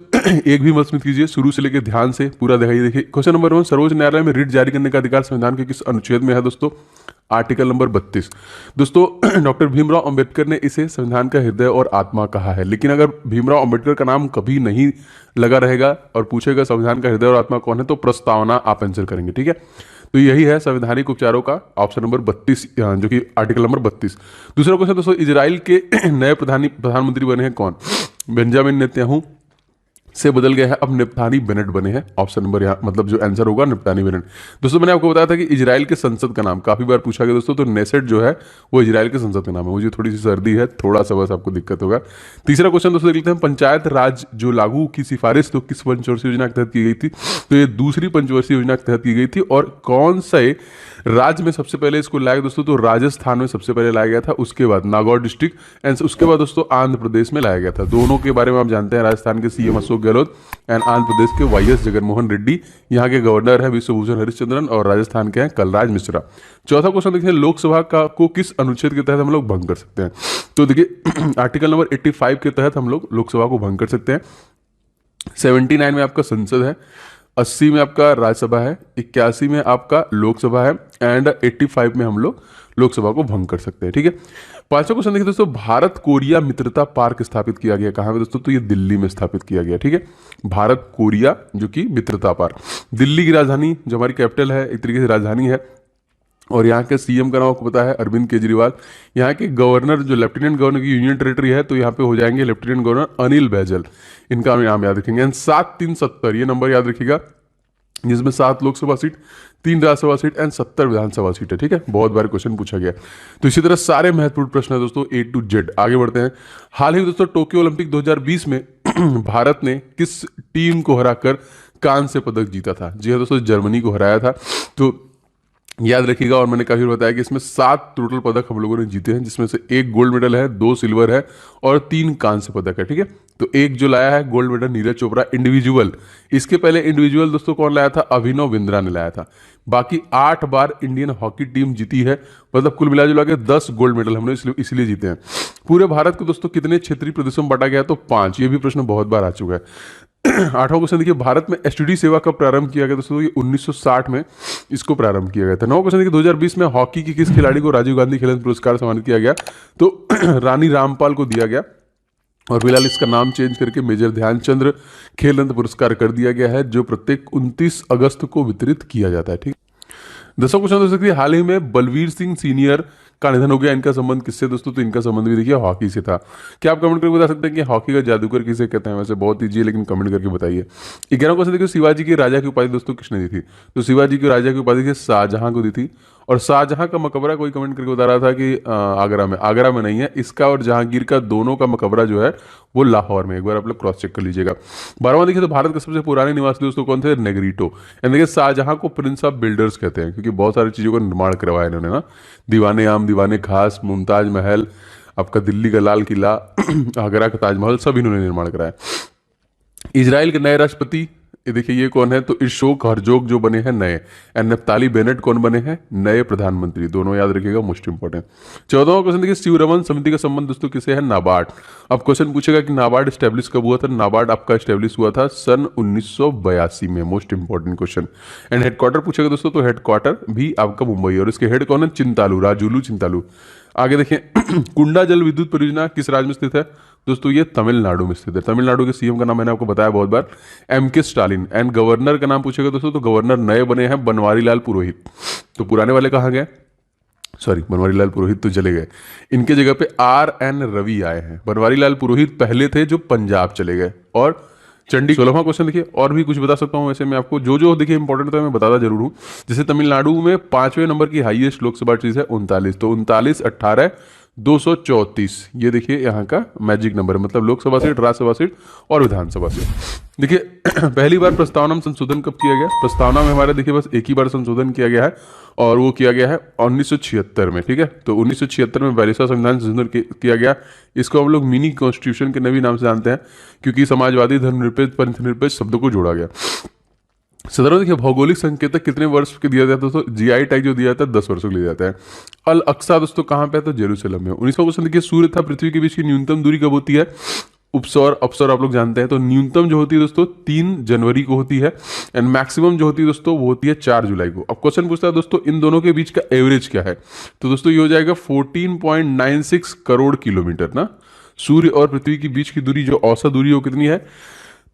एक भी मत कीजिए, शुरू से लेकर ध्यान से पूरा दिखाइए। देखिए क्वेश्चन नंबर 1, सर्वोच्च न्यायालय में रिट जारी करने का अधिकार संविधान के किस अनुच्छेद में है दोस्तों? Article number 32। दोस्तों डॉक्टर भीमराव अंबेडकर ने इसे संविधान का हृदय और आत्मा कहा है। लेकिन अगर भीमराव अंबेडकर का नाम कभी नहीं लगा रहेगा और पूछेगा संविधान का हृदय और आत्मा कौन है, तो प्रस्तावना आप आंसर करेंगे। ठीक है, तो यही है संवैधानिक उपचारों का ऑप्शन नंबर 32, जो कि आर्टिकल नंबर 32। दूसरा क्वेश्चन दोस्तों, इजराइल के नए प्रधानमंत्री बने हैं कौन? बेंजामिन नेतन्याहू से बदल गया है, अब नेप्थानी बेनेट बने हैं। ऑप्शन नंबर यहाँ मतलब जो आंसर होगा नेप्थानी बेनेट। दोस्तों मैंने आपको बताया था कि इजराइल के संसद का नाम काफी बार पूछा गया दोस्तों, तो नेसेट जो है वो इजराइल के संसद का नाम है। मुझे थोड़ी सी सर्दी है, थोड़ा सा बस आपको दिक्कत होगा। तीसरा क्वेश्चन दोस्तों देख लेते हैं, पंचायत राज जो लागू की सिफारिश तो किस पंचवर्षीय योजना के तहत की गई थी? तो ये दूसरी पंचवर्षीय योजना के तहत की गई थी। और कौन से राज्य में सबसे पहले इसको लाया गया दोस्तों? तो राजस्थान में सबसे पहले लाया गया था, उसके बाद नागौर डिस्ट्रिक्ट एंड उसके बाद दोस्तों आंध्र प्रदेश में लाया गया था। दोनों के बारे में आप जानते हैं, राजस्थान के सीएम अशोक गहलोत एंड आंध्र प्रदेश के वाईएस जगनमोहन रेड्डी। यहाँ के गवर्नर है विश्वभूषण हरिश्चंद्रन और राजस्थान के हैं कलराज मिश्रा। चौथा क्वेश्चन देखिए, लोकसभा का को किस अनुच्छेद के तहत हम लोग भंग कर सकते हैं? तो देखिए आर्टिकल नंबर 85 के तहत हम लोग लोकसभा को भंग कर सकते हैं। 79 में आपका संसद है, 80 में आपका राज्यसभा है, 81 में आपका लोकसभा है एंड 85 में हम लोग लोकसभा को भंग कर सकते हैं। ठीक है, पांचवा क्वेश्चन देखिए दोस्तों, भारत कोरिया मित्रता पार्क स्थापित किया गया कहाँ पे दोस्तों? तो ये दिल्ली में स्थापित किया गया। ठीक है, भारत कोरिया जो कि मित्रता पार्क, दिल्ली की राजधानी जो हमारी कैपिटल है, एक तरीके से राजधानी है। और यहाँ के सीएम का नाम आपको पता है अरविंद केजरीवाल। यहाँ के गवर्नर जो लेफ्टिनेंट गवर्नर की यूनियन टेरिटरी है, तो यहाँ पे हो जाएंगे लेफ्टिनेंट गवर्नर अनिल बैजल। इनका नाम याद रखेंगे। 7-3-70 ये नंबर याद रखिएगा, जिसमें 7 Lok Sabha seat, 3 Rajya Sabha seat and 70 Vidhan Sabha seat है। ठीक है, बहुत बार क्वेश्चन पूछा गया। तो इसी तरह सारे महत्वपूर्ण प्रश्न है दोस्तों A to Z। आगे बढ़ते हैं। हाल ही में दोस्तों टोक्यो ओलंपिक 2020 में भारत ने किस टीम को हराकर कांस्य पदक जीता था? जी हाँ दोस्तों, जर्मनी को हराया था। तो याद रखिएगा, और मैंने काफी बार बताया कि इसमें 7 टोटल पदक हम लोगों ने जीते हैं, जिसमें से 1 गोल्ड मेडल है, 2 सिल्वर है और 3 कांस्य पदक है। ठीक है, तो एक जो लाया है gold medal Neeraj Chopra individual. इसके पहले इंडिविजुअल दोस्तों कौन लाया था? अभिनव बिंद्रा ने लाया था। बाकी 8 बार इंडियन हॉकी टीम जीती है, मतलब कुल मिला जुला के 10 गोल्ड मेडल हमने इसलिए जीते हैं। पूरे भारत को दोस्तों कितने क्षेत्रीय प्रदेशों में बांटा गया? तो 5। ये भी प्रश्न बहुत बार आ चुका है। आठवां क्वेश्चन देखिए, भारत में एसटीडी सेवा कब प्रारंभ किया गया दोस्तों? ये 1960 में इसको प्रारंभ किया गया था। 9वां क्वेश्चन देखिए, 2020 में हॉकी की किस खिलाड़ी को राजीव गांधी खेल रत्न पुरस्कार सम्मानित किया गया? तो रानी रामपाल को दिया गया, और फिलहाल इसका नाम चेंज करके मेजर ध्यानचंद्र खेल रत्न पुरस्कार कर दिया गया है, जो प्रत्येक 29 अगस्त को वितरित किया जाता है। ठीक, 10वां क्वेश्चन हो सकती है, हाल ही में बलवीर सिंह सीनियर का निधन हो गया, इनका संबंध किससे दोस्तों? तो इनका संबंध भी देखिए हॉकी से था। क्या आप कमेंट करके बता सकते हैं कि हॉकी का जादूगर किसे कहते हैं? वैसे बहुत ईजी है, लेकिन कमेंट करके बताइए। 11वां क्वेश्चन देखिए, शिवाजी की राजा की उपाधि दोस्तों किसने दी थी? तो शिवाजी की राजा की उपाधि शाहजहां को दी थी। और शाहजहां का मकबरा कोई कमेंट करके बता रहा था कि आगरा में नहीं है, इसका और जहांगीर का दोनों का मकबरा जो है वो लाहौर में। एक बार आप लोग क्रॉस चेक कर लीजिएगा। 12वां देखिए, तो भारत के सबसे पुराने निवासी दोस्तों कौन थे? नेग्रीटो। यानी देखिए शाहजहां को प्रिंस ऑफ बिल्डर्स कहते हैं, क्योंकि बहुत सारी चीजों का निर्माण करवाया इन्होंने ना। दीवाने आम, दीवाने खास, मुमताज महल, आपका दिल्ली का लाल किला, आगरा का ताजमहल, सब इन्होंने निर्माण कराया। इजराइल के नए राष्ट्रपति ये देखिए ये कौन है? तो इशोक हरजोग जो बने हैं नए, एंड नफ्ताली बेनेट कौन बने हैं? नए प्रधानमंत्री। दोनों याद रखिएगा, मोस्ट इंपोर्टेंट। 14वां क्वेश्चन देखिए, शिवरमन समिति का संबंध दोस्तों किसे है? नाबार्ड। अब क्वेश्चन पूछेगा कि नाबार्ड स्टैब्लिश कब हुआ था? नाबार्ड आपका स्टैब्लिश हुआ था सन 1982 में। Most important question. And headquarter पूछेगा दोस्तों, तो हेडक्वार्टर भी आपका मुंबई, और इसके हेड कौन है? चिंतालू, राजुलू चिंतालू। आगे देखें कुंडा जल विद्युत परियोजना किस राज्य में स्थित है दोस्तों? ये तमिलनाडु में स्थित है। तमिलनाडु के सीएम का नाम मैंने आपको बताया बहुत बार, MK स्टालिन। एंड गवर्नर का नाम पूछेगा दोस्तों, तो गवर्नर नए बने हैं बनवारी लाल पुरोहित। तो पुराने वाले कहाँ गए? सॉरी, बनवारी लाल पुरोहित तो चले गए, इनके जगह पे RN रवि आए हैं। बनवारी लाल पुरोहित पहले थे जो पंजाब चले गए। और चंडीगढ़। 16वां क्वेश्चन देखिए, और भी कुछ बता सकता हूँ वैसे मैं आपको, जो देखिए इंपॉर्टेंट तो मैं बताता जरूर हूँ। जैसे तमिलनाडु में 5वें नंबर की हाईएस्ट लोकसभा सीट है 39, तो 39, 18, 234 ये देखिए यहाँ का मैजिक नंबर है, मतलब लोकसभा सीट, राज्यसभा सीट और विधानसभा सीट। देखिए पहली बार प्रस्तावना में संशोधन कब किया गया? प्रस्तावना में हमारे देखिए बस एक ही बार संशोधन किया गया है, और वो किया गया है 1976 में। ठीक है, तो 1976 में 42वां संविधान संशोधन किया गया। इसको हम लोग मिनी कॉन्स्टिट्यूशन के नए नाम से जानते हैं, क्योंकि समाजवादी, धर्मनिरपेक्ष, पंथनिरपेक्ष शब्दों को जोड़ा गया। 17वां देखिए, भौगोलिक संकेतक कितने वर्ष के दिया जाता है दोस्तों? GI टैग जो दिया जाता है 10 वर्षों के लिए जाता है। अल अक्सा दोस्तों कहाँ पे है? तो जेरूसलम में। 19वां क्वेश्चन देखिए, सूर्य तथा पृथ्वी के बीच की न्यूनतम दूरी कब होती है? उपसौर अपसौर आप लोग जानते हैं। तो न्यूनतम जो होती है दोस्तों 3 जनवरी को होती है एंड मैक्सिमम जो होती है दोस्तों वो होती है 4 जुलाई को। अब क्वेश्चन पूछता है दोस्तों इन दोनों के बीच का एवरेज क्या है, तो दोस्तों ये हो जाएगा 14.96 करोड़ किलोमीटर ना। सूर्य और पृथ्वी के बीच की दूरी जो औसत दूरी वो कितनी है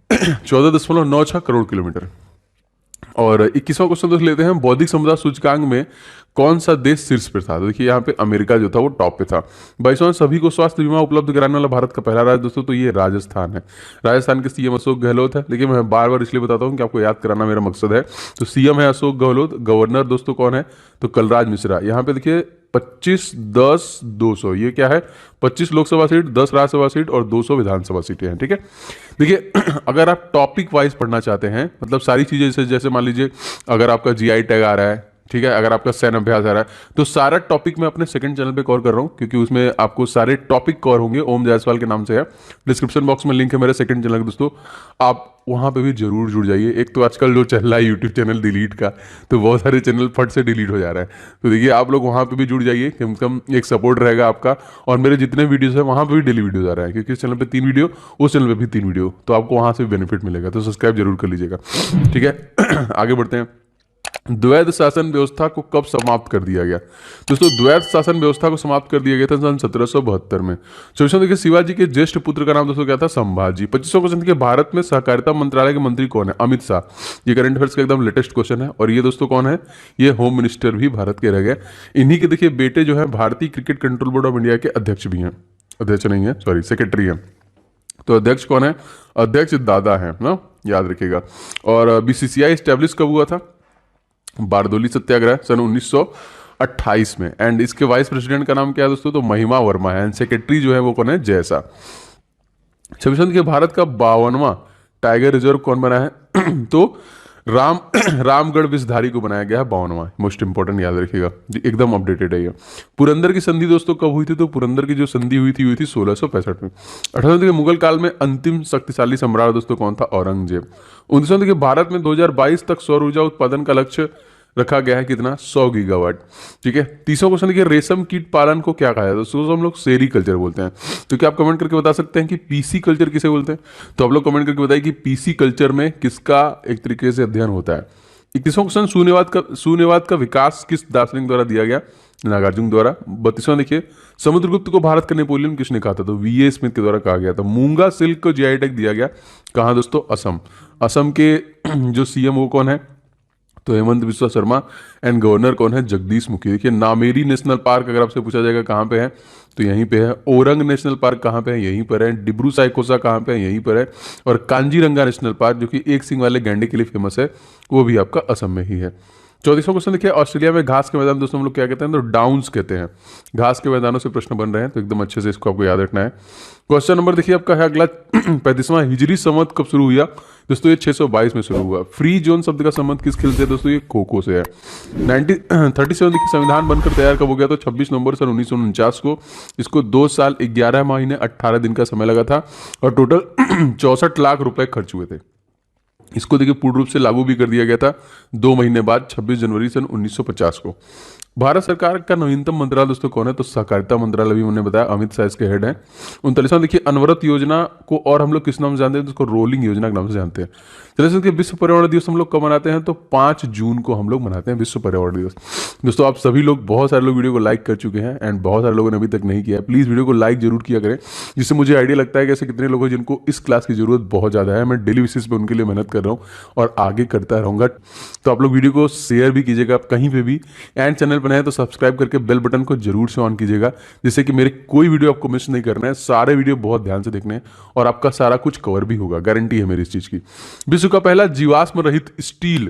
14.96 करोड़ किलोमीटर। और 21वां क्वेश्चन दोस्त लेते हैं, बौद्धिक समुदाय सूचकांक में कौन सा देश शीर्ष पर था। तो देखिए यहाँ पे अमेरिका जो था वो टॉप पे था। 22वां, सभी को स्वास्थ्य बीमा उपलब्ध कराने वाला भारत का पहला राज्य दोस्तों, तो ये राजस्थान है। राजस्थान के सीएम अशोक गहलोत है। लेकिन मैं बार बार इसलिए बताता हूँ कि आपको याद कराना मेरा मकसद है। तो सीएम है अशोक गहलोत, गवर्नर दोस्तों कौन है, तो कलराज मिश्रा। यहाँ पे देखिए 25, 10, 200, ये क्या है 25 लोकसभा सीट, 10 राज्यसभा सीट और 200 विधानसभा सीटें हैं। ठीक है, देखिए अगर आप टॉपिक वाइज पढ़ना चाहते हैं, मतलब सारी चीजें जैसे जैसे मान लीजिए अगर आपका जीआई टैग आ रहा है, ठीक है, अगर आपका सैन्य अभ्यास आ रहा है, तो सारा टॉपिक मैं अपने सेकंड चैनल पे कवर कर रहा हूँ, क्योंकि उसमें आपको सारे टॉपिक कवर होंगे। ओम जायसवाल के नाम से है, डिस्क्रिप्शन बॉक्स में लिंक है मेरे सेकंड चैनल का दोस्तों, आप वहाँ पे भी जरूर जुड़ जाइए। एक तो आजकल जो चल रहा है यूट्यूब चैनल डिलीट का, तो बहुत सारे चैनल फट से डिलीट हो जा रहा है। तो देखिए आप लोग वहाँ पे भी जुड़ जाइए, कम से कम एक सपोर्ट रहेगा आपका। और मेरे जितने वीडियोस है वहाँ पे भी डेली वीडियोस आ रहा है, क्योंकि इस चैनल पे 3 वीडियो, उस चैनल पे भी 3 वीडियो, तो आपको वहाँ से भी बेनिफिट मिलेगा। तो सब्सक्राइब जरूर कर लीजिएगा। ठीक है आगे बढ़ते हैं। द्वैध शासन व्यवस्था को कब समाप्त कर दिया गया दोस्तों। द्वैध शासन व्यवस्था को समाप्त कर दिया गया था सन 1772 में। 24वां देखिए, शिवाजी के ज्येष्ठ पुत्र का नाम दोस्तों क्या था, संभाजी। 25वां क्वेश्चन देखिए, भारत में सहकारिता मंत्रालय के मंत्री कौन है, अमित शाह। ये करंट अफेयर्स का एकदम लेटेस्ट क्वेश्चन है। और ये दोस्तों कौन है, ये होम मिनिस्टर भी भारत के रह गए। इन्हीं के देखिए बेटे जो है भारतीय cricket control board of India के अध्यक्ष भी हैं, अध्यक्ष नहीं है सॉरी सेक्रेटरी हैं। तो अध्यक्ष कौन है, अध्यक्ष दादा है ना, याद रखिएगा। और बीसीसीआई स्टैब्लिश कब हुआ था, बारदोली सत्याग्रह सन 1928 में। एंड इसके वाइस प्रेसिडेंट का नाम क्या है दोस्तों, तो महिमा वर्मा है। एंड सेक्रेटरी जो है वो कौन है, जैसा। 26वां के भारत का 52वां टाइगर रिजर्व कौन बना है तो रामगढ़ विषधारी को बनाया गया है 52वां। मोस्ट इंपॉर्टेंट याद रखिएगा, एकदम अपडेटेड है ये। पुरंदर की संधि दोस्तों कब हुई थी, तो पुरंदर की जो संधि हुई थी 1665 में। 18वें के मुगल काल में अंतिम शक्तिशाली सम्राट दोस्तों कौन था, औरंगजेब। 19वें के भारत में 2022 तक सौर ऊर्जा उत्पादन का लक्ष्य रखा गया है कितना, 100 गीगावाट। ठीक है, 30वां क्वेश्चन देखिए, रेशम कीट पालन को क्या कहा जाता है, तो हम लोग सेरीकल्चर बोलते हैं। तो क्या आप कमेंट करके बता सकते हैं कि पीसी कल्चर किसे बोलते हैं, तो आप लोग कमेंट करके बताइए कि पीसी कल्चर में किसका एक तरीके से अध्ययन होता है। 31वां क्वेश्चन, सुन्यवाद का विकास किस दार्शनिक द्वारा दिया गया, नागार्जुन द्वारा। 32वां देखिए, समुद्रगुप्त को भारत का नेपोलियन किसने कहा था, तो वीए स्मिथ के द्वारा कहा गया था। मूंगा सिल्क को जीआई टैग दिया गया कहाँ दोस्तों, असम। असम के जो सीएम वो कौन है, तो हेमंत बिस्वा शर्मा। एंड गवर्नर कौन है, जगदीश मुखी। देखिए नामेरी नेशनल पार्क अगर आपसे पूछा जाएगा कहाँ पे है, तो यहीं पे है। ओरंग नेशनल पार्क कहाँ पे है, यहीं पर है। डिब्रू साइकोसा कहाँ पे है, यहीं पर है। और कांजीरंगा नेशनल पार्क जो कि एक सिंग वाले गैंडे के लिए फेमस है, वो भी आपका असम में ही है। 34वां क्वेश्चन देखिए, ऑस्ट्रेलिया में घास के मैदान दोस्तों हम लोग क्या कहते हैं, तो डाउन्स कहते हैं। घास के मैदानों से प्रश्न बन रहे हैं, तो एकदम अच्छे से इसको आपको याद रखना है। क्वेश्चन नंबर देखिए आपका है अगला 35वां, हिजरी संवत कब शुरू हुआ दोस्तों, ये 622 में शुरू हुआ। फ्री जोन शब्द का संबंध किस खेल से है दोस्तों, ये खो खो से है। 37 देखिए, संविधान बनकर तैयार कब हो गया, तो 26 नवंबर सन 1949 को। इसको 2 साल 11 महीने 18 दिन का समय लगा था और टोटल 64 लाख रुपए खर्च हुए थे। इसको देखिए पूर्ण रूप से लागू भी कर दिया गया था 2 महीने बाद 26 जनवरी सन 1950 को। भारत सरकार का नवीनतम मंत्रालय दोस्तों कौन है, तो सहकारिता मंत्रालय भी उन्होंने बताया, अमित शाह इसके हेड हैं। 39वां देखिए, अनवरत योजना को और हम लोग किस नाम से जानते हैं, तो उसको रोलिंग योजना के नाम से जानते हैं। चलिए देखिए, विश्व पर्यावरण दिवस हम लोग कब मनाते हैं, तो 5 जून को हम लोग मनाते हैं विश्व पर्यावरण दिवस। दोस्तों आप सभी लोग, बहुत सारे लोग वीडियो को लाइक कर चुके हैं एंड बहुत सारे लोगों ने अभी तक नहीं किया है। प्लीज़ वीडियो को लाइक जरूर किया करें, जिससे मुझे आइडिया लगता है कि ऐसे कितने लोग हैं जिनको इस क्लास की जरूरत बहुत ज़्यादा है। मैं डेली बेसिस पे उनके लिए मेहनत कर रहा हूँ और आगे करता रहूँगा। तो आप लोग वीडियो को शेयर भी कीजिएगा आप कहीं पे भी, एंड चैनल पर नए तो सब्सक्राइब करके बेल बटन को जरूर से ऑन कीजिएगा, जिससे कि मेरे कोई वीडियो आपको मिस नहीं करना है। सारे वीडियो बहुत ध्यान से देखने हैं और आपका सारा कुछ कवर भी होगा, गारंटी है मेरी इस चीज़ की। विश्व का पहला जीवाश्म रहित स्टील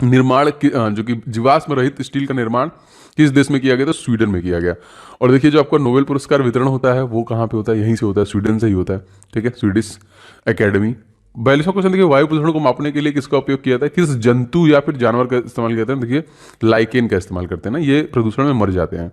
निर्माण जो कि जीवाश्म रहित स्टील का निर्माण किस देश में किया गया, तो स्वीडन में किया गया। और देखिए जो आपका नोबेल पुरस्कार वितरण होता है वो कहाँ पे होता है, यहीं से होता है, स्वीडन से ही होता है। ठीक है, स्वीडिश एकेडमी। 42वां क्वेश्चन देखिए, वायु प्रदूषण को मापने के लिए किसका उपयोग किया था, किस जंतु या फिर जानवर का इस्तेमाल करते हैं, देखिए लाइकेन का इस्तेमाल करते हैं ना, ये प्रदूषण में मर जाते हैं।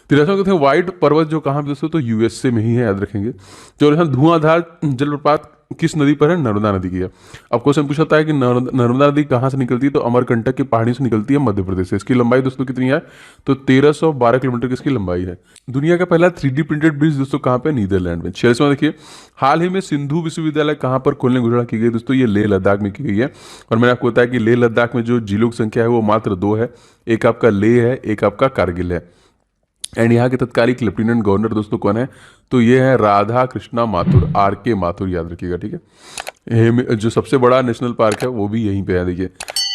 83वां क्वेश्चन, व्हाइट पर्वत जो कहाँ पे दोस्तों, तो यूएसए में ही है, याद रखेंगे। 84वां, धुआंधार जलप्रपात किस नदी पर है? नर्मदा नदी की है। अब क्वेश्चन पूछता है कि नर्मदा नदी कहाँ से निकलती है? तो अमरकंटक की पहाड़ी से निकलती है, मध्य प्रदेश से। इसकी लंबाई दोस्तों कितनी है? तो 1312 किलोमीटर की इसकी लंबाई है। दुनिया का पहला 3D प्रिंटेड ब्रिज दोस्तों कहाँ पे? नीदरलैंड में। 46वां देखिए, हाल ही में सिंधु विश्वविद्यालय कहाँ पर खोलने की घोषणा की गई? दोस्तों ये लेह लद्दाख में की गई है। और मैंने आपको बताया कि लेह लद्दाख में जो जिलों की संख्या है वो मात्र 2 है, एक आपका लेह है, एक आपका कारगिल है। एंड यहाँ के तत्कालिक लेफ्टिनेंट गवर्नर दोस्तों कौन है? तो ये है राधा कृष्णा माथुर, RK माथुर, याद रखिएगा, ठीक है। जो सबसे बड़ा नेशनल पार्क है वो भी यहीं पे है। देखिए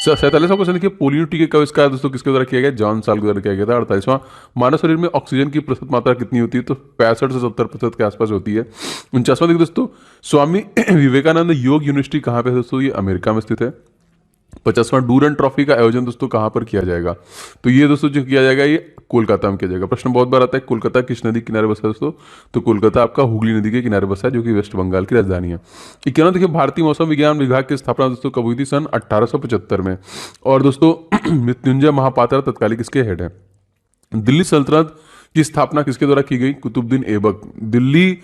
47वां क्वेश्चन देखिए, पोलियो टीके का आविष्कार दोस्तों किसके द्वारा किया गया? जॉन साल के द्वारा किया गया था। 48वां, मानव शरीर में ऑक्सीजन की प्रतिशत मात्रा कितनी होती है? तो 65 से 70% के आसपास होती है। 49वां देखिए दोस्तों, स्वामी विवेकानंद योग यूनिवर्सिटी कहाँ पे है दोस्तों? ये अमेरिका में स्थित है। 50वां, डूरंड ट्रॉफी का आयोजन दोस्तों कहाँ पर किया जाएगा? तो ये दोस्तों जो किया जाएगा ये कोलकाता में किया जाएगा। प्रश्न बहुत बार आता है, कोलकाता किस नदी के किनारे बसा है दोस्तों? तो कोलकाता आपका हुगली नदी के किनारे बसा है, जो कि वेस्ट बंगाल की राजधानी है। इक्यावन देखिए, भारतीय मौसम विज्ञान विभाग की स्थापना दोस्तों कब हुई थी? सन 1875 में। और दोस्तों मृत्युंजय महापात्रा तत्कालिक किसके हेड है? दिल्ली सल्तनत की स्थापना किसके द्वारा की गई? कुतुबुद्दीन ऐबक। दिल्ली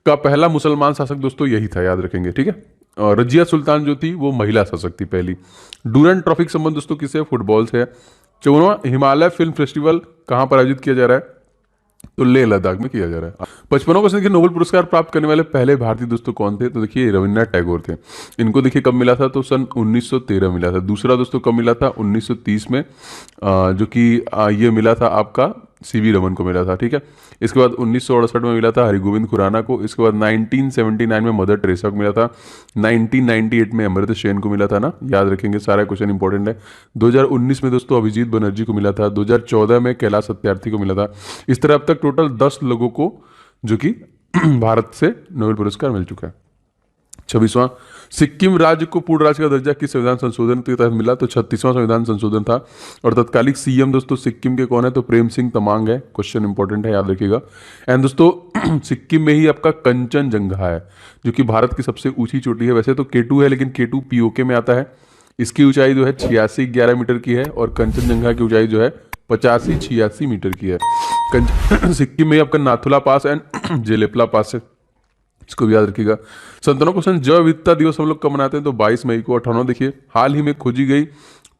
का पहला मुसलमान शासक दोस्तों यही था, याद रखेंगे, ठीक है। और रजिया सुल्तान जो थी वो महिला शासक थी पहली। डूरंड ट्रॉफी का संबंध दोस्तों किससे? फुटबॉल से है। 54वां, हिमालय फिल्म फेस्टिवल कहाँ पर आयोजित किया जा रहा है? तो लेह लद्दाख में किया जा रहा है। 55वां क्वेश्चन देखिए, नोबेल पुरस्कार प्राप्त करने वाले पहले भारतीय दोस्तों कौन थे? तो देखिए रविन्द्रनाथ टैगोर थे। इनको देखिए कब मिला था? तो सन 1913 मिला था। दूसरा दोस्तों कब मिला था? 1930 में, जो कि ये मिला था आपका CV रमन को मिला था, ठीक है। इसके बाद 1968 में मिला था हरिगोविंद खुराना को। इसके बाद 1979 में मदर टेरेसा को मिला था। 1998 में अमृत सेन को मिला था ना, याद रखेंगे, सारा क्वेश्चन इंपॉर्टेंट है। 2019 में दोस्तों अभिजीत बनर्जी को मिला था। 2014 में कैलाश सत्यार्थी को मिला था। इस तरह अब तक टोटल 10 लोगों को जो कि भारत से नोबेल पुरस्कार मिल चुका है। 26वां, सिक्किम राज्य को पूर्ण राज्य का दर्जा किस संविधान संशोधन के तहत मिला? तो 36वां संविधान संशोधन था। और तत्कालिक CM दोस्तों सिक्किम के कौन है? तो प्रेम सिंह तमांग है। क्वेश्चन इंपॉर्टेंट है, याद रखिएगा। एंड दोस्तों सिक्किम में ही आपका कंचनजंगा है, जो कि भारत की सबसे ऊंची चोटी है। वैसे तो K2 है, लेकिन K2 POK में आता है। इसकी ऊंचाई जो है 86-11 मीटर की है, और कंचनजंगा की ऊंचाई जो है 85-86 मीटर की है। सिक्किम में आपका नाथुला पास एंड जेलेपला पास है, इसको भी याद रखिएगा। 57वां क्वेश्चन, जैव विविधता दिवस हम लोग कब मनाते हैं? तो 22 मई को। 58वां देखिए, हाल ही में खोजी गई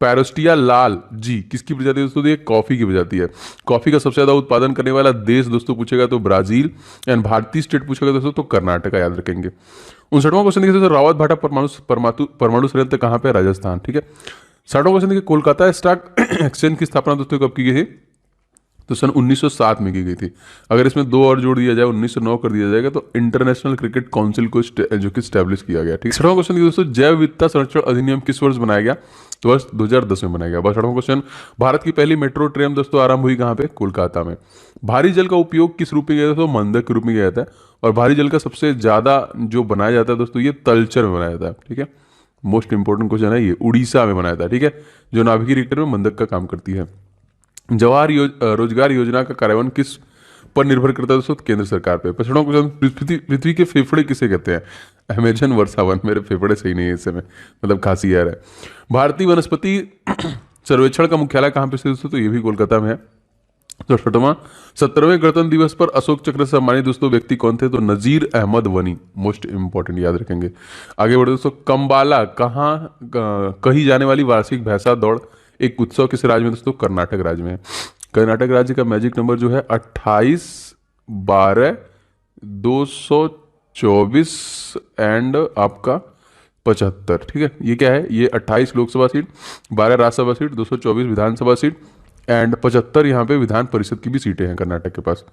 पैरोस्टिया लाल जी किसकी प्रजाति है दोस्तों? ये कॉफी की प्रजाति है। कॉफी का सबसे ज्यादा उत्पादन करने वाला देश दोस्तों पूछेगा तो ब्राजील। एंड भारतीय स्टेट पूछेगा दोस्तों तो कर्नाटका, याद रखेंगे। 59वां क्वेश्चन देखिए दोस्तों, रावत भाटा परमाणु संयंत्र कहाँ पे? राजस्थान, ठीक है। 60वां क्वेश्चन देखिए, कोलकाता स्टॉक एक्सचेंज की स्थापना दोस्तों कब की गई थी? तो सन 1907 में की गई थी। अगर इसमें 2 और जोड़ दिया जाए, 1909 कर दिया जाएगा, तो इंटरनेशनल क्रिकेट काउंसिल को जो कि स्टैब्लिश किया गया, ठीक है। 6वां क्वेश्चन दोस्तों, जैव विविधता संरक्षण अधिनियम किस वर्ष बनाया गया? तो वर्ष 2010 में बनाया गया। 6वां क्वेश्चन, भारत की पहली मेट्रो ट्रेन दोस्तों आरंभ हुई कहाँ पे? कोलकाता में। भारी जल का उपयोग किस रूप में किया जाता है? तो मंदक के रूप में किया जाता है। और भारी जल का सबसे ज्यादा जो बनाया जाता है दोस्तों, ये तलचर में बनाया जाता है, ठीक है। मोस्ट इंपोर्टेंट क्वेश्चन है ये, उड़ीसा में बनाया था, ठीक है, जो नाभिकीय रिएक्टर में मंदक का काम करती है। जवाहर रोजगार योजना का कार्यान्वयन किस पर निर्भर करता है दोस्तों? केंद्र सरकार पे। 55वां क्वेश्चन, पृथ्वी के फेफड़े किसे कहते हैं? अमेजन वर्षावन। मेरे फेफड़े सही नहीं है इस समय, मतलब खांसी आ रहा है। भारतीय वनस्पति सर्वेक्षण का मुख्यालय कहाँ पे स्थित दोस्तों? तो ये भी कोलकाता में है। तो 68वां, 17वें गणतंत्र दिवस पर अशोक चक्र से सम्मानित दोस्तों व्यक्ति कौन थे? तो नजीर अहमद वनी, मोस्ट इंपॉर्टेंट, याद रखेंगे। आगे बढ़े दोस्तों, कंबाला कही जाने वाली वार्षिक भैंसा दौड़ एक उत्सव किस राज्य में दोस्तों? कर्नाटक राज्य में। कर्नाटक राज्य का मैजिक नंबर जो है 28-12-224 एंड आपका 75, ठीक है। ये क्या है? ये 28 Lok Sabha seat, 12 Rajya Sabha seat, 224 Vidhan Sabha seat and 75 यहाँ पे विधान परिषद की भी सीटें हैं कर्नाटक के पास।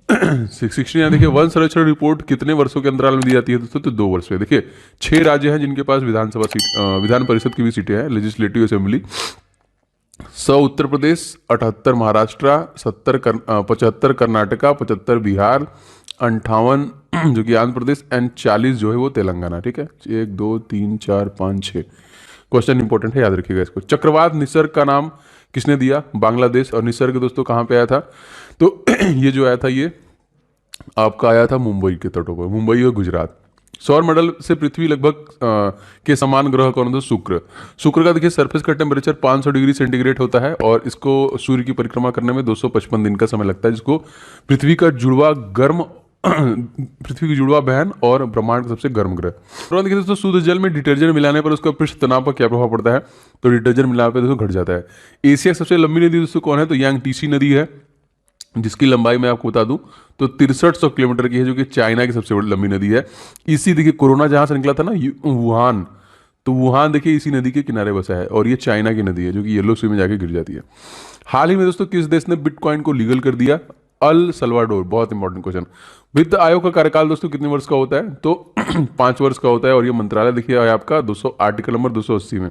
16 यहाँ देखिए, वन सर्वेक्षण रिपोर्ट कितने वर्षों के अंतराल में दी जाती है दोस्तों? तो 2 वर्ष में। देखिए 6 राज्य हैं जिनके पास विधानसभा सीट, विधान परिषद की भी सीटें हैं, लेजिस्लेटिव असेंबली। 100 उत्तर प्रदेश, 78 महाराष्ट्र, 75 कर्नाटका, 75 बिहार, 58 जो कि आंध्र प्रदेश एंड 40 जो है वो तेलंगाना, ठीक है। 1 2 3 4 5 6 क्वेश्चन इंपॉर्टेंट है, याद रखिएगा इसको। चक्रवात निसर्ग का नाम किसने दिया? बांग्लादेश। और निसर्ग दोस्तों कहाँ पे आया था? तो ये जो आया था ये आपका आया था मुंबई के तटों पर, मुंबई और गुजरात। सौर मंडल से पृथ्वी लगभग के समान ग्रह कौन है? शुक्र। शुक्र का देखिए सरफेस का टेम्परेचर 500 डिग्री सेंटीग्रेड होता है और इसको सूर्य की परिक्रमा करने में 255 दिन का समय लगता है, जिसको पृथ्वी का जुड़वा गर्म पृथ्वी की जुड़वा बहन और ब्रह्मांड का सबसे गर्म ग्रह। और देखिए दोस्तों, शुद्ध जल में डिटर्जेंट मिलाने पर उसका पृष्ठ तनाव पर क्या प्रभाव पड़ता है? तो डिटर्जेंट मिलाने पर दोस्तों घट जाता है। एशिया की सबसे लंबी नदी दोस्तों कौन है? तो यांग टीसी नदी है, जिसकी लंबाई मैं आपको बता दूं तो 6300 किलोमीटर की है, जो कि चाइना की सबसे बड़ी लंबी नदी है। इसी देखिए कोरोना जहां से निकला था ना, वुहान, तो वुहान देखिए इसी नदी के किनारे बसा है, और ये चाइना की नदी है जो कि येलो सी में जाके गिर जाती है। हाल ही में दोस्तों किस देश ने बिटकॉइन को लीगल कर दिया? El Salvador. बहुत इंपॉर्टेंट क्वेश्चन। वित्त आयोग का कार्यकाल दोस्तों कितने वर्ष का होता है? तो 5 वर्ष का होता है, और ये मंत्रालय देखिए है आपका 200 आर्टिकल नंबर 280 में।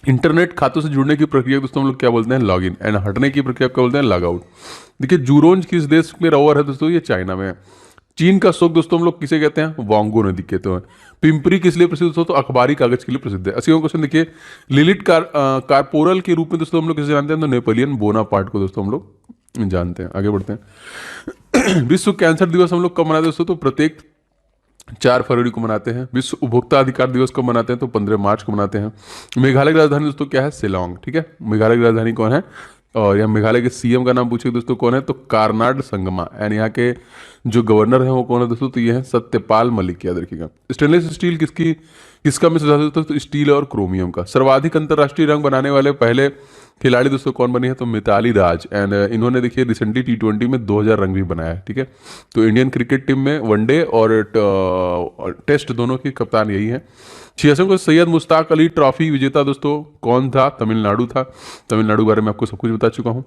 इंटरनेट खातों से जुड़ने की प्रक्रिया दोस्तों हम लोग क्या बोलते हैं? लॉगिन। एंड हटने की प्रक्रिया क्या बोलते हैं? Log out. देखिए जूरोंज किस देश में रोवर है दोस्तों? ये चाइना में है। चीन का शोक दोस्तों हम लोग किसे कहते हैं? वांगो नदी कहते हैं। पिंपरी किस लिए प्रसिद्ध हो? तो अखबारी कागज के लिए प्रसिद्ध है। 80वां क्वेश्चन देखिए, लिलिट कारपोरल के रूप में दोस्तों हम लोग किसे जानते हैं? तो नेपोलियन बोनापार्ट को दोस्तों हम लोग जानते हैं। आगे बढ़ते हैं। विश्व कैंसर दिवस हम लोग कब मनाते हैं दोस्तों? तो प्रत्येक 4 फरवरी को मनाते हैं। विश्व उपभोक्ता अधिकार दिवस कब मनाते हैं? तो 15 मार्च को मनाते हैं। मेघालय की राजधानी दोस्तों क्या है? शिलोंग। ठीक है, मेघालय की राजधानी कौन है? और यहाँ मेघालय के सीएम का नाम पूछिए दोस्तों कौन है? तो कार्नाड संगमा। एंड यहाँ के जो गवर्नर हैं वो कौन है दोस्तों? तो ये है सत्यपाल मलिक, याद रखिएगा। स्टेनलेस स्टील किसका मिश्र धातु दोस्तों? तो स्टील और क्रोमियम का। सर्वाधिक अंतर्राष्ट्रीय रंग बनाने वाले पहले खिलाड़ी दोस्तों कौन बनी है? तो मिताली राज। एंड इन्होंने देखिए रिसेंटली T20 में 2000 रंग भी बनाया है। ठीक है, तो इंडियन क्रिकेट टीम में वनडे और टेस्ट दोनों की कप्तान यही है। 66 को सैयद मुश्ताक अली ट्रॉफी विजेता दोस्तों कौन था? तमिलनाडु था। तमिलनाडु के बारे में आपको सब कुछ बता चुका हूँ।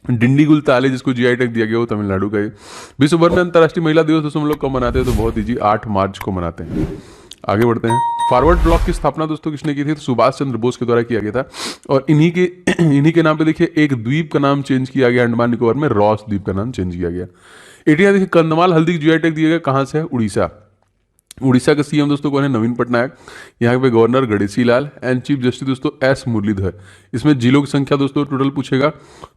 डिंडीगुल ताले जिसको जीआई टैग दिया गया वो तमिलनाडु का है। विश्व भर में अंतर्राष्ट्रीय महिला दिवस दोस्तों हम लोग कब मनाते हैं? तो बहुत ईजी, 8 मार्च को मनाते हैं। आगे बढ़ते हैं। फॉरवर्ड ब्लॉक की स्थापना दोस्तों किसने की थी? तो सुभाष चंद्र बोस के द्वारा किया गया था। और इन्हीं के नाम पे देखिए एक द्वीप का नाम चेंज किया गया अंडमान निकोबार में, रॉस द्वीप का नाम चेंज किया गया। इंडिया देखिए कंधमाल हल्दी की जीआई टैग दिया गया, कहाँ से है? उड़ीसा। उड़ीसा के सीएम दोस्तों कौन है? नवीन पटनायक। यहाँ पे governor Ganeshi Lal. And chief justice दोस्तों एस मुरलीधर। इसमें जिलों की संख्या दोस्तों टोटल पूछेगा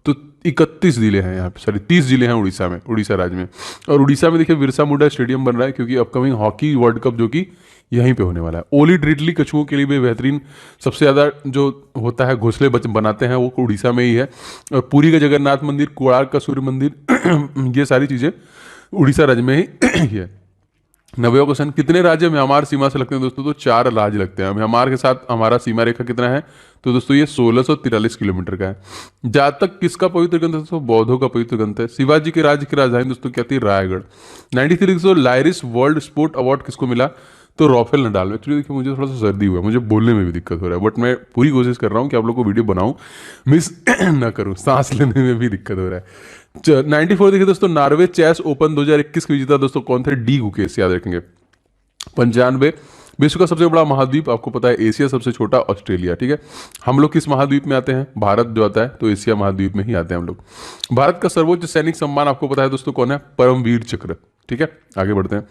तो 31 जिले हैं यहाँ पे, सॉरी 30 जिले हैं उड़ीसा में, उड़ीसा राज्य में। और उड़ीसा में देखिए बिरसा मुंडा स्टेडियम बन रहा है, क्योंकि अपकमिंग हॉकी वर्ल्ड कप जो कि यहीं पे होने वाला है। ओली ड्रिडली कछुओं के लिए भी बेहतरीन, सबसे ज़्यादा जो होता है घोंसले बनाते हैं वो उड़ीसा में ही है। और पुरी का जगन्नाथ मंदिर, कोणार्क का सूर्य मंदिर, ये सारी चीज़ें उड़ीसा राज्य में ही है। 90वां क्वेश्चन, कितने राज्य म्यांमार सीमा से लगते हैं दोस्तों? तो 4 राज्य लगते हैं। म्यांमार के साथ हमारा सीमा रेखा कितना है? तो दोस्तों ये 1643 किलोमीटर का है। जातक किसका पवित्र ग्रंथ है दोस्तों? बौद्धों का पवित्र ग्रंथ है। शिवाजी के राज्य की राजधानी दोस्तों क्या थी? रायगढ़। 93 दोस्तों लाइरिस वर्ल्ड स्पोर्ट अवार्ड किसको मिला? तो राफेल नडाल। एक्चुअली देखिए मुझे थोड़ा सा सर्दी हुआ है, मुझे बोलने में भी दिक्कत हो रहा है, बट मैं पूरी कोशिश कर रहा हूँ कि आप लोग को वीडियो बनाऊं, मिस ना करूँ, सांस लेने में भी दिक्कत हो रहा है। 94 देखिए दोस्तों नॉर्वे चेस ओपन 2021 के विजेता दोस्तों कौन थे? डी गुकेश, याद रखेंगे। 95 विश्व का सबसे बड़ा महाद्वीप आपको पता है एशिया, सबसे छोटा ऑस्ट्रेलिया। ठीक है, हम लोग किस महाद्वीप में आते हैं? भारत जो आता है तो एशिया महाद्वीप में ही आते हैं हम लोग। भारत का सर्वोच्च सैनिक सम्मान आपको पता है दोस्तों कौन है? परमवीर चक्र। ठीक है, आगे बढ़ते हैं।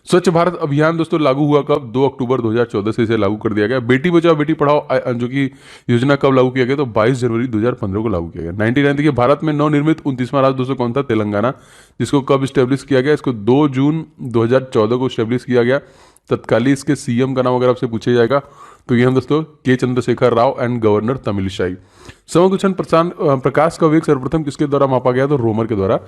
स्वच्छ भारत अभियान दोस्तों लागू हुआ कब? 2 अक्टूबर 2014 से इसे लागू कर दिया गया। बेटी बचाओ बेटी पढ़ाओ जो कि योजना कब लागू किया गया? तो 22 जनवरी 2015 को लागू किया गया। 99 देखिए भारत में नवनिर्मित 29वां राज्य दोस्तों कौन था? तेलंगाना। जिसको कब स्टेब्लिश किया गया? इसको 2 जून 2014 को स्टेब्लिश किया गया। तत्कालीन इसके सीएम का नाम अगर आपसे पूछा जाएगा तो ये हम दोस्तों के चंद्रशेखर राव एंड गवर्नर तमिलिसाई। समय क्वेश्चन, प्रकाश का वेग सर्वप्रथम किसके द्वारा मापा गया? तो रोमर के द्वारा।